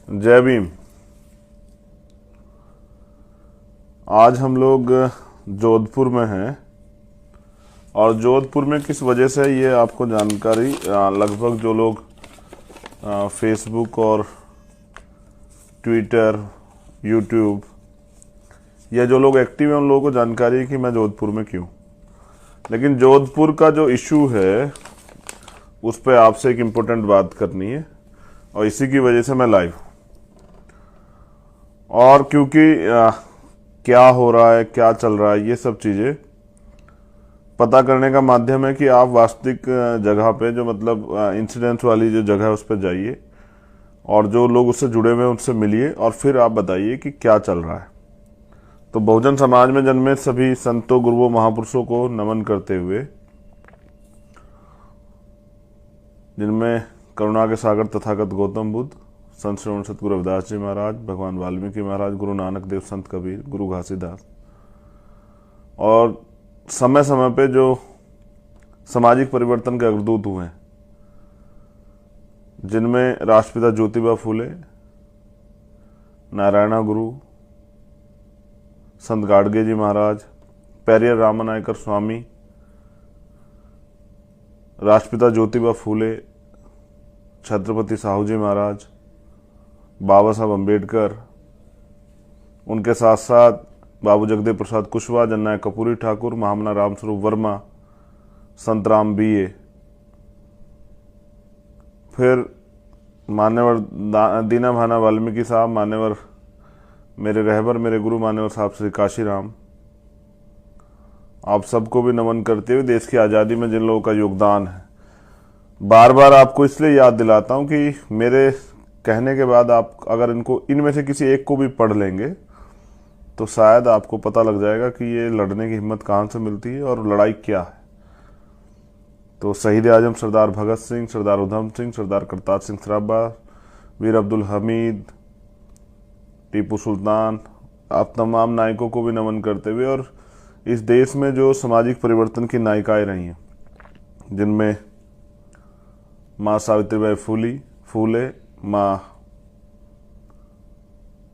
जय भीम। आज हम लोग जोधपुर में हैं और जोधपुर में किस वजह से ये आपको जानकारी लगभग जो लोग फेसबुक और ट्विटर, यूट्यूब या जो लोग एक्टिव हैं उन लोगों को जानकारी है कि मैं जोधपुर में क्यों। लेकिन जोधपुर का जो इशू है उस पर आपसे एक इम्पोर्टेंट बात करनी है और इसी की वजह से मैं लाइव हूँ। और क्योंकि क्या हो रहा है, क्या चल रहा है, ये सब चीज़ें पता करने का माध्यम है कि आप वास्तविक जगह पे जो मतलब इंसिडेंट्स वाली जो जगह है उस पर जाइए और जो लोग उससे जुड़े हुए हैं उनसे मिलिए और फिर आप बताइए कि क्या चल रहा है। तो बहुजन समाज में जन्मे सभी संतों, गुरुओं, महापुरुषों को नमन करते हुए, जिनमें करुणा के सागर तथागत गौतम बुद्ध, संत श्रवण सतगुरु रविदास जी महाराज, भगवान वाल्मीकि महाराज, गुरु नानक देव, संत कबीर, गुरु घासीदास और समय समय पे जो सामाजिक परिवर्तन के अग्रदूत हुए हैं, जिनमें राष्ट्रपिता ज्योतिबा फूले, नारायणा गुरु, संत गाडगे जी महाराज, पेरियर रामनायकर स्वामी, राष्ट्रपिता ज्योतिबा फूले, छत्रपति साहू जी महाराज, बाबा साहब अम्बेडकर, उनके साथ साथ बाबू जगदेव प्रसाद कुशवाहा, जननायक कपूरी ठाकुर, महामना रामस्वरूप वर्मा, संत राम बीए, फिर मान्यवर दीना भाना वाल्मीकि साहब, मान्यवर मेरे रहबर, मेरे गुरु मान्यवर साहब श्री काशीराम। आप सबको भी नमन करते हुए देश की आज़ादी में जिन लोगों का योगदान है, बार बार आपको इसलिए याद दिलाता हूं कि मेरे कहने के बाद आप अगर इनमें से किसी एक को भी पढ़ लेंगे तो शायद आपको पता लग जाएगा कि ये लड़ने की हिम्मत कहाँ से मिलती है और लड़ाई क्या है। तो शहीद आजम सरदार भगत सिंह, सरदार उधम सिंह, सरदार करतार सिंह सराभा, वीर अब्दुल हमीद, टीपू सुल्तान, आप तमाम नायकों को भी नमन करते हुए और इस देश में जो सामाजिक परिवर्तन की नायिकाएं रही हैं, जिनमें माँ सावित्रीबाई फूले, माँ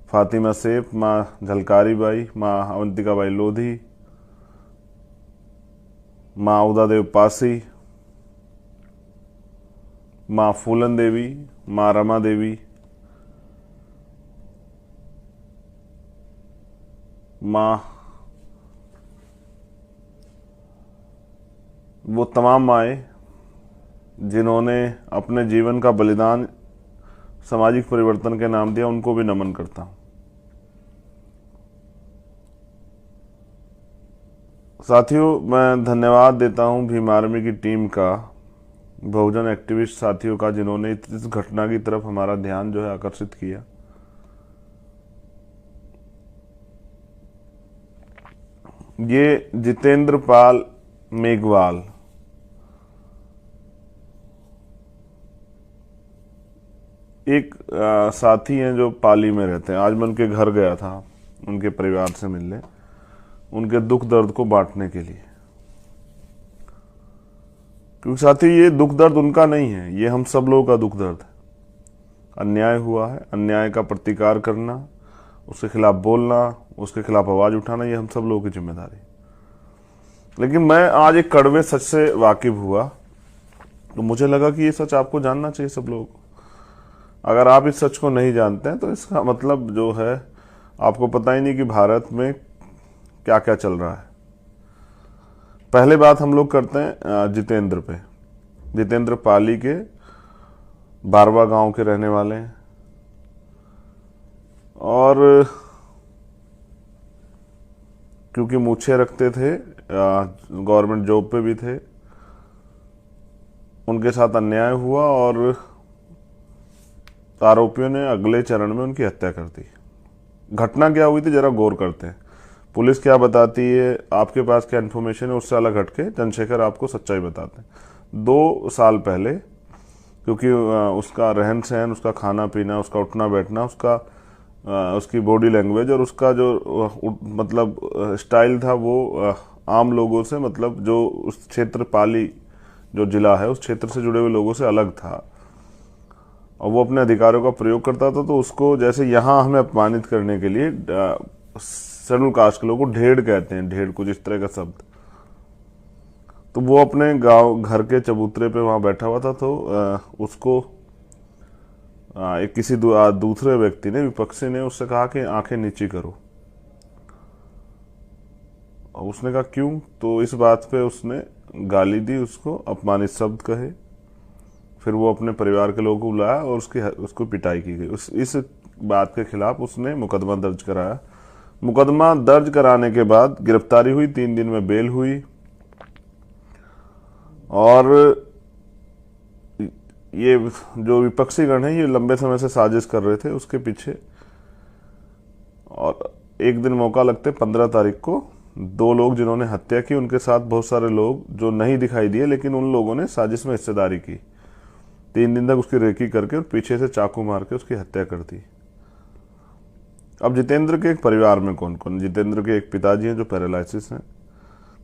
फातिमा सेठ, माँ झलकारी बाई, माँ अवंतिका बाई लोधी, माँ उदा देव पासी, माँ फूलन देवी, माँ रमा देवी, माँ, वो तमाम माएँ जिन्होंने अपने जीवन का बलिदान सामाजिक परिवर्तन के नाम दिया, उनको भी नमन करता हूं। साथियों, मैं धन्यवाद देता हूं भीम आर्मी की टीम का, बहुजन एक्टिविस्ट साथियों का, जिन्होंने इस घटना की तरफ हमारा ध्यान जो है आकर्षित किया। ये जितेंद्र पाल मेघवाल एक साथी हैं जो पाली में रहते हैं। आज मैं उनके घर गया था उनके परिवार से मिलने, उनके दुख दर्द को बांटने के लिए, क्योंकि साथी ये दुख दर्द उनका नहीं है, ये हम सब लोगों का दुख दर्द है। अन्याय हुआ है, अन्याय का प्रतिकार करना, उसके खिलाफ बोलना, उसके खिलाफ आवाज उठाना, ये हम सब लोगों की जिम्मेदारी। लेकिन मैं आज एक कड़वे सच से वाकिफ हुआ तो मुझे लगा कि ये सच आपको जानना चाहिए सब लोगों को। अगर आप इस सच को नहीं जानते हैं तो इसका मतलब जो है आपको पता ही नहीं कि भारत में क्या क्या चल रहा है। पहले बात हम लोग करते हैं जितेंद्र पे। जितेंद्र पाली के बारवा गांव के रहने वाले हैं और क्योंकि मूछें रखते थे, गवर्नमेंट जॉब पे भी थे, उनके साथ अन्याय हुआ और आरोपियों ने अगले चरण में उनकी हत्या कर दी। घटना क्या हुई थी जरा गौर करते हैं। पुलिस क्या बताती है, आपके पास क्या इन्फॉर्मेशन है, उससे अलग हटके चंद्रशेखर आपको सच्चाई बताते हैं। 2 साल पहले, क्योंकि उसका रहन सहन, उसका खाना पीना, उसका उठना बैठना, उसकी बॉडी लैंग्वेज और उसका जो मतलब स्टाइल था वो आम लोगों से, मतलब जो उस क्षेत्र पाली जो जिला है उस क्षेत्र से जुड़े हुए लोगों से अलग था। और वो अपने अधिकारों का प्रयोग करता था, तो उसको जैसे यहाँ हमें अपमानित करने के लिए शेड्यूल कास्ट के लोगों को ढेड़ कहते हैं, ढेड़ कुछ इस तरह का शब्द। तो वो अपने गांव घर के चबूतरे पे वहां बैठा हुआ था, तो उसको एक किसी दूसरे व्यक्ति ने, विपक्षी ने उससे कहा कि आंखें नीची करो। और उसने कहा क्यों? तो इस बात पे उसने गाली दी, उसको अपमानित शब्द कहे। फिर वो अपने परिवार के लोगों को बुलाया और उसको पिटाई की गई। इस बात के खिलाफ उसने मुकदमा दर्ज कराया। मुकदमा दर्ज कराने के बाद गिरफ्तारी हुई, 3 दिन में बेल हुई। और ये जो विपक्षी गण है, ये लंबे समय से साजिश कर रहे थे उसके पीछे। और एक दिन मौका लगते 15 तारीख को 2 लोग जिन्होंने हत्या की, उनके साथ बहुत सारे लोग जो नहीं दिखाई दिए, लेकिन उन लोगों ने साजिश में हिस्सेदारी की। 3 दिन तक उसकी रेकी करके और पीछे से चाकू मार के उसकी हत्या कर दी। अब जितेंद्र के एक परिवार में कौन कौन? जितेंद्र के एक पिताजी हैं जो पैरालिसिस हैं,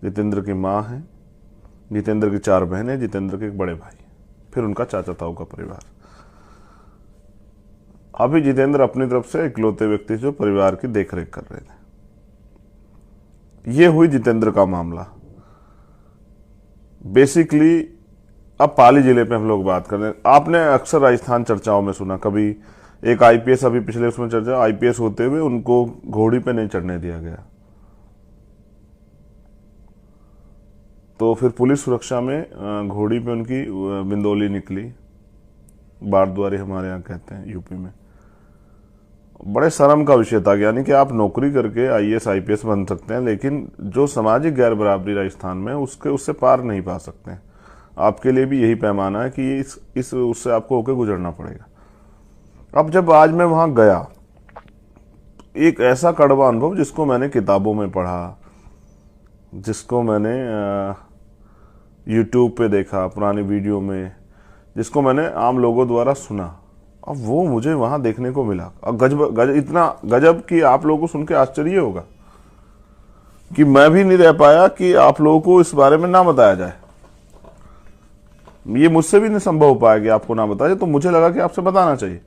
जितेंद्र की माँ है, जितेंद्र की 4 बहनें, जितेंद्र के एक बड़े भाई, फिर उनका चाचा ताऊ का परिवार। अभी जितेंद्र अपनी तरफ से इकलौते व्यक्ति जो परिवार की देखरेख कर रहे थे। ये हुई जितेंद्र का मामला। बेसिकली अब पाली जिले पे हम लोग बात कर रहे हैं। आपने अक्सर राजस्थान चर्चाओं में सुना, कभी एक आईपीएस, अभी पिछले उसमें चर्चा, आईपीएस होते हुए उनको घोड़ी पे नहीं चढ़ने दिया गया, तो फिर पुलिस सुरक्षा में घोड़ी पे उनकी बिंदोली निकली, बारद्वारी हमारे यहाँ कहते हैं यूपी में। बड़े शर्म का विषय था, यानी कि आप नौकरी करके आईएएस आईपीएस बन सकते हैं, लेकिन जो सामाजिक गैर बराबरी राजस्थान में उससे पार नहीं पा सकते हैं। आपके लिए भी यही पैमाना है कि उससे आपको होकर गुजरना पड़ेगा। अब जब आज मैं वहां गया, एक ऐसा कड़वा अनुभव जिसको मैंने किताबों में पढ़ा, जिसको मैंने यूट्यूब पे देखा पुरानी वीडियो में, जिसको मैंने आम लोगों द्वारा सुना, अब वो मुझे वहां देखने को मिला। अब इतना गजब कि आप लोगों को सुन के आश्चर्य होगा कि मैं भी नहीं रह पाया कि आप लोगों को इस बारे में ना बताया जाए। ये मुझसे भी नहीं संभव हो पाया कि आपको ना बताया जाए, तो मुझे लगा कि आपसे बताना चाहिए।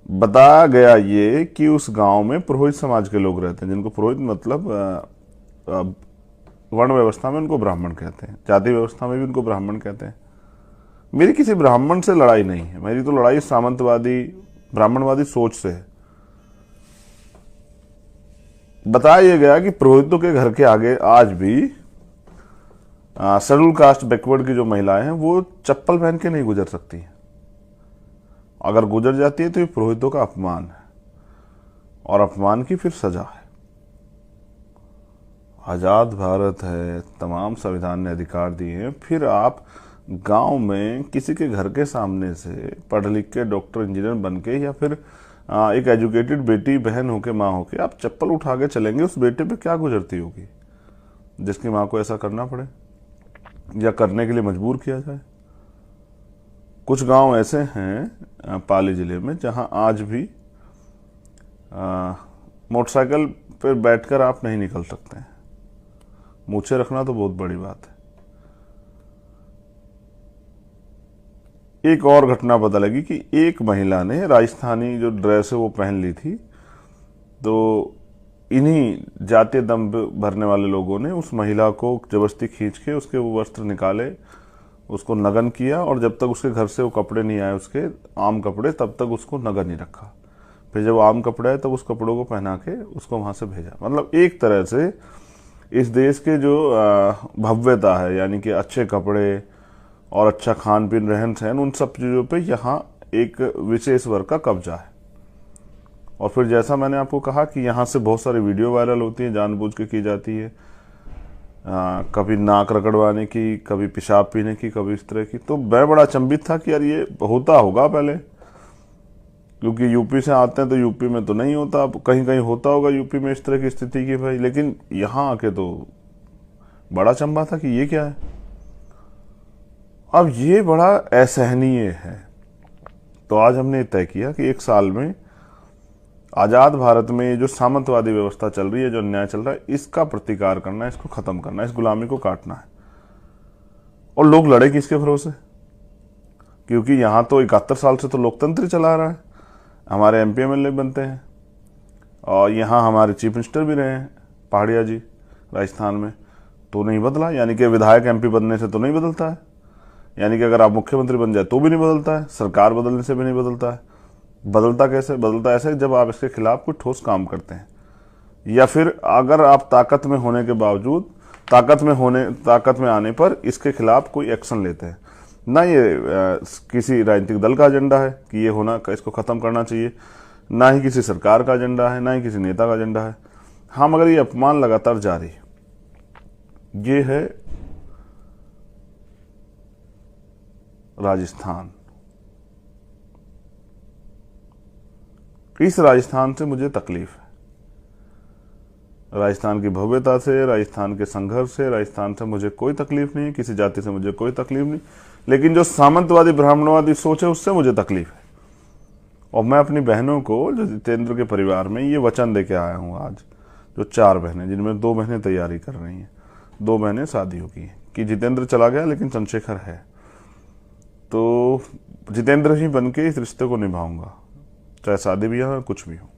बताया गया ये कि उस गांव में पुरोहित समाज के लोग रहते हैं, जिनको पुरोहित मतलब वर्ण व्यवस्था में उनको ब्राह्मण कहते हैं, जाति व्यवस्था में भी उनको ब्राह्मण कहते हैं। मेरी किसी ब्राह्मण से लड़ाई नहीं है, मेरी तो लड़ाई सामंतवादी ब्राह्मणवादी सोच से है। बताया यह गया कि पुरोहितों के घर के आगे आज भी शेड्यूल कास्ट बैकवर्ड की जो महिलाएं हैं वो चप्पल पहन के नहीं गुजर सकती हैं। अगर गुजर जाती है तो ये पुरोहितों का अपमान है, और अपमान की फिर सजा है। आजाद भारत है, तमाम संविधान ने अधिकार दिए हैं, फिर आप गांव में किसी के घर के सामने से पढ़ लिख के डॉक्टर इंजीनियर बन के, या फिर एक एजुकेटेड बेटी बहन होके, माँ होके आप चप्पल उठा के चलेंगे, उस बेटे पे क्या गुजरती होगी जिसकी माँ को ऐसा करना पड़े या करने के लिए मजबूर किया जाए। कुछ गांव ऐसे हैं पाली जिले में जहां आज भी मोटरसाइकिल पर बैठकर आप नहीं निकल सकते हैं। मूछें रखना तो बहुत बड़ी बात है। एक और घटना पता लगी कि एक महिला ने राजस्थानी जो ड्रेस है वो पहन ली थी, तो इन्हीं जातीय दम भरने वाले लोगों ने उस महिला को जबरदस्ती खींच के उसके वो वस्त्र निकाले, उसको नग्न किया, और जब तक उसके घर से वो कपड़े नहीं आए, उसके आम कपड़े, तब तक उसको नग्न नहीं रखा। फिर जब आम कपड़े आए तब उस कपड़ों को पहना के उसको वहां से भेजा। मतलब एक तरह से इस देश के जो भव्यता है, यानी कि अच्छे कपड़े और अच्छा खान पीन, रहन सहन, उन सब चीज़ों पे यहाँ एक विशेष वर्ग का कब्जा है। और फिर जैसा मैंने आपको कहा कि यहाँ से बहुत सारी वीडियो वायरल होती हैं, जानबूझ के की जाती है, कभी नाक रगड़वाने की, कभी पेशाब पीने की, कभी इस तरह की। तो मैं बड़ा अचंभित था कि यार ये होता होगा पहले, क्योंकि यूपी से आते हैं तो यूपी में तो नहीं होता, अब कहीं कहीं होता होगा यूपी में इस तरह की स्थिति की भाई, लेकिन यहाँ आके तो बड़ा अचंभा था कि ये क्या है। अब ये बड़ा असहनीय है। तो आज हमने तय किया कि 1 साल में आजाद भारत में जो सामंतवादी व्यवस्था चल रही है, जो अन्याय चल रहा है, इसका प्रतिकार करना है, इसको खत्म करना है, इस गुलामी को काटना है। और लोग लड़े किसके भरोसे? क्योंकि यहाँ तो 71 साल से तो लोकतंत्र ही चला रहा है, हमारे एमपी एमएलए बनते हैं और यहाँ हमारे चीफ मिनिस्टर भी रहे हैं पहाड़िया जी राजस्थान में, तो नहीं बदला। यानी कि विधायक एमपी बनने से तो नहीं बदलता है, यानी कि अगर आप मुख्यमंत्री बन जाए तो भी नहीं बदलता है, सरकार बदलने से भी नहीं बदलता है। बदलता कैसे? बदलता ऐसे जब आप इसके खिलाफ कोई ठोस काम करते हैं, या फिर अगर आप ताकत में होने के बावजूद ताकत में आने पर इसके खिलाफ कोई एक्शन लेते हैं। ना ये किसी राजनीतिक दल का एजेंडा है कि ये होना, इसको खत्म करना चाहिए, ना ही किसी सरकार का एजेंडा है, ना ही किसी नेता का एजेंडा है। हाँ, मगर ये अपमान लगातार जारी है। ये है राजस्थान। इस राजस्थान से मुझे तकलीफ है, राजस्थान की भव्यता से, राजस्थान के संघर्ष से, राजस्थान से मुझे कोई तकलीफ नहीं है, किसी जाति से मुझे कोई तकलीफ नहीं, लेकिन जो सामंतवादी ब्राह्मणवादी सोच है उससे मुझे तकलीफ है। और मैं अपनी बहनों को, जो जितेंद्र के परिवार में, ये वचन दे के आया हूँ आज, जो 4 बहनें, जिनमें 2 बहनें तैयारी कर रही हैं, 2 बहनें शादी हो गई, कि जितेंद्र चला गया लेकिन चंद्रशेखर है, तो जितेंद्र ही बन के इस रिश्ते को निभाऊंगा, चाहे शादी भी हो कुछ भी हो।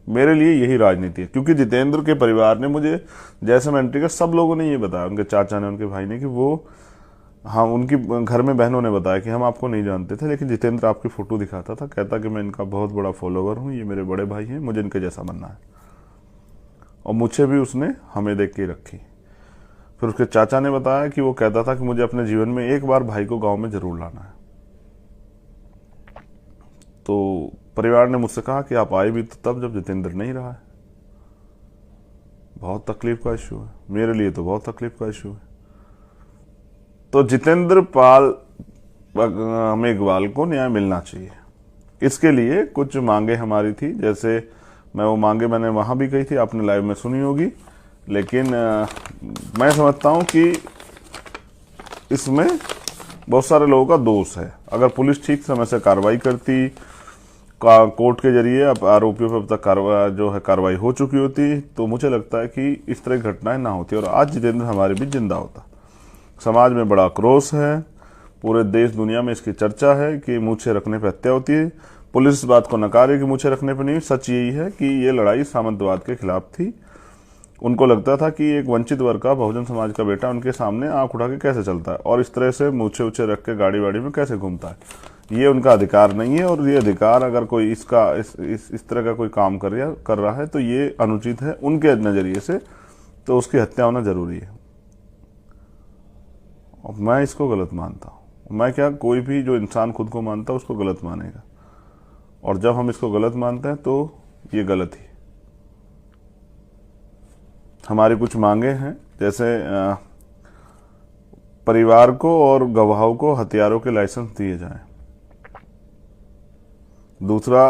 मेरे लिए यही राजनीति है, क्योंकि जितेंद्र के परिवार ने मुझे, जैसे मैं एंट्री का, सब लोगों ने ये बताया, उनके चाचा ने, उनके भाई ने, कि वो, हाँ, उनकी घर में बहनों ने बताया कि हम आपको नहीं जानते थे, लेकिन जितेंद्र आपकी फोटो दिखाता था, कहता कि मैं इनका बहुत बड़ा फॉलोवर हूँ, ये मेरे बड़े भाई हैं, मुझे इनके जैसा बनना है। और मुझे भी उसने हमें देख के रखी। फिर उसके चाचा ने बताया कि वो कहता था कि मुझे अपने जीवन में एक बार भाई को गाँव में जरूर लाना है। तो परिवार ने मुझसे कहा कि आप आए भी तो तब जब जितेंद्र नहीं रहा है। बहुत तकलीफ का इश्यू है, मेरे लिए तो बहुत तकलीफ का इश्यू है। तो जितेंद्र पाल मेघवाल को न्याय मिलना चाहिए। इसके लिए कुछ मांगे हमारी थी, जैसे मैंने वहां भी कही थी, आपने लाइव में सुनी होगी, लेकिन मैं समझता हूं कि इसमें बहुत सारे लोगों का दोष है। अगर पुलिस ठीक समय से कार्रवाई करती, कोर्ट के जरिए अब आरोपियों पर अब तक कार्रवाई हो चुकी होती, तो मुझे लगता है कि इस तरह की घटनाएं ना होती और आज जितेंद्र हमारे बीच जिंदा होता। समाज में बड़ा आक्रोश है, पूरे देश दुनिया में इसकी चर्चा है कि मूछें रखने पर हत्या होती है। पुलिस इस बात को नकारे कि मूछें रखने पर नहीं। सच यही है कि ये लड़ाई सामंतवाद के खिलाफ थी। उनको लगता था कि एक वंचित वर्ग का, बहुजन समाज का बेटा उनके सामने आंख उठा के कैसे चलता है और इस तरह से मूछे उछे रख के गाड़ी वाड़ी में कैसे घूमता है। ये उनका अधिकार नहीं है, और ये अधिकार अगर कोई इसका इस तरह का कोई काम कर रहा है तो ये अनुचित है उनके नजरिए से, तो उसकी हत्या होना जरूरी है। और मैं इसको गलत मानता हूँ। मैं क्या, कोई भी जो इंसान खुद को मानता है उसको गलत मानेगा, और जब हम इसको गलत मानते हैं तो ये गलत ही। हमारी कुछ मांगे हैं, जैसे परिवार को और गवाहों को हथियारों के लाइसेंस दिए जाएं। दूसरा,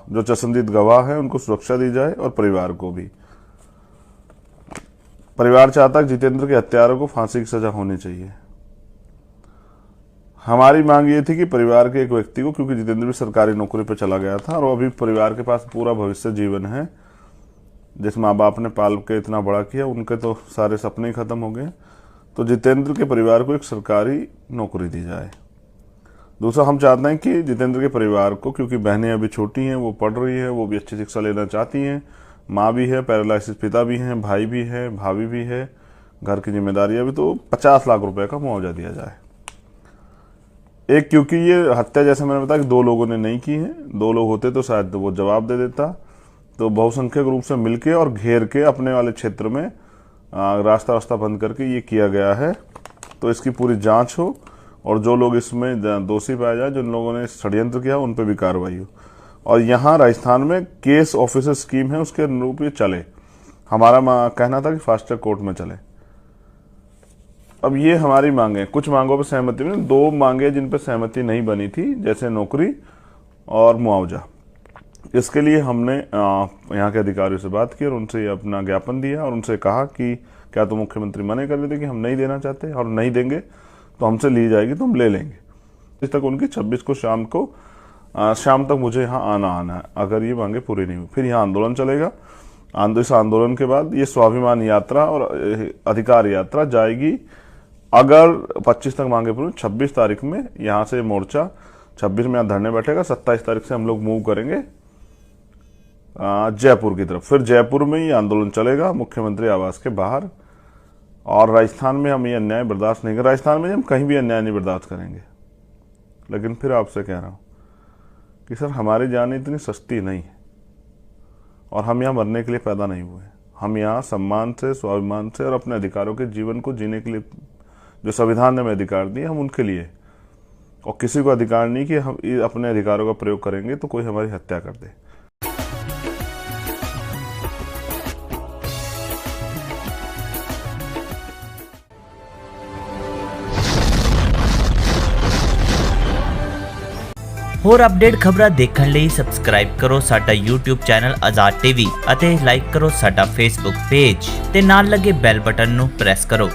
जो चश्मदीद गवाह है उनको सुरक्षा दी जाए, और परिवार को भी। परिवार चाहता है जितेंद्र के हत्यारों को फांसी की सजा होनी चाहिए। हमारी मांग ये थी कि परिवार के एक व्यक्ति को, क्योंकि जितेंद्र भी सरकारी नौकरी पर चला गया था और अभी परिवार के पास पूरा भविष्य जीवन है, जिस माँ बाप ने पाल के इतना बड़ा किया, उनके तो सारे सपने ही खत्म हो गए, तो जितेंद्र के परिवार को एक सरकारी नौकरी दी जाए। दूसरा, हम चाहते हैं कि जितेंद्र के परिवार को, क्योंकि बहनें अभी छोटी हैं, वो पढ़ रही हैं, वो भी अच्छी शिक्षा लेना चाहती हैं, माँ भी है, पैरालाइसिस पिता भी हैं, भाई भी है, भाभी भी है, घर की जिम्मेदारियां भी, तो 50 लाख रुपए का मुआवजा दिया जाए। एक, क्योंकि ये हत्या, जैसे मैंने बताया कि 2 लोगों ने नहीं की है, 2 लोग होते तो शायद वो जवाब दे देता, तो बहुसंख्यक रूप से मिलके और घेर के अपने वाले क्षेत्र में रास्ता बंद करके ये किया गया है। तो इसकी पूरी जांच हो, और जो लोग इसमें दोषी पाए जाए, जिन लोगों ने षड्यंत्र किया, उन पर भी कार्रवाई हो। और यहाँ राजस्थान में केस ऑफिसर स्कीम है, उसके अनुरूप ये चले। हमारा कहना था कि फास्ट ट्रैक कोर्ट में चले। अब ये हमारी मांगे, कुछ मांगों पर सहमति बनी, 2 मांगे जिन पर सहमति नहीं बनी थी, जैसे नौकरी और मुआवजा। इसके लिए हमने यहाँ के अधिकारियों से बात की और उनसे अपना ज्ञापन दिया और उनसे कहा कि क्या तो मुख्यमंत्री मना कर देते कि हम नहीं देना चाहते, और नहीं देंगे तो हमसे ली जाएगी तो हम ले लेंगे। इस तक उनकी 26 को शाम तक मुझे यहाँ आना है। अगर ये मांगे पूरी नहीं हुई, फिर यहाँ आंदोलन चलेगा। इस आंदोलन के बाद ये स्वाभिमान यात्रा और अधिकार यात्रा जाएगी अगर 25 तक मांगे पूरी, 26 तारीख में यहाँ से मोर्चा 26 में यहाँ धरने बैठेगा, 27 तारीख से हम लोग मूव करेंगे जयपुर की तरफ। फिर जयपुर में ये आंदोलन चलेगा मुख्यमंत्री आवास के बाहर। और राजस्थान में हम ये अन्याय बर्दाश्त नहीं करेंगे। राजस्थान में हम कहीं भी अन्याय नहीं बर्दाश्त करेंगे। लेकिन फिर आपसे कह रहा हूँ कि सर हमारी जान इतनी सस्ती नहीं है और हम यहाँ मरने के लिए पैदा नहीं हुए। हम यहाँ सम्मान से, स्वाभिमान से और अपने अधिकारों के जीवन को जीने के लिए जो संविधान ने हमें अधिकार दिए, हम उनके लिए, और किसी को अधिकार नहीं कि हम अपने अधिकारों का प्रयोग करेंगे तो कोई हमारी हत्या कर दे। ਹੋਰ ਅਪਡੇਟ ਖਬਰਾਂ ਦੇਖਣ ਲਈ ਸਬਸਕ੍ਰਾਈਬ ਕਰੋ ਸਾਡਾ YouTube ਚੈਨਲ ਆਜ਼ਾਦ ਟੀਵੀ ਅਤੇ ਲਾਈਕ ਕਰੋ ਸਾਡਾ Facebook ਪੇਜ ਤੇ ਨਾਲ ਲੱਗੇ ਬੈਲ ਬਟਨ ਨੂੰ ਪ੍ਰੈਸ ਕਰੋ।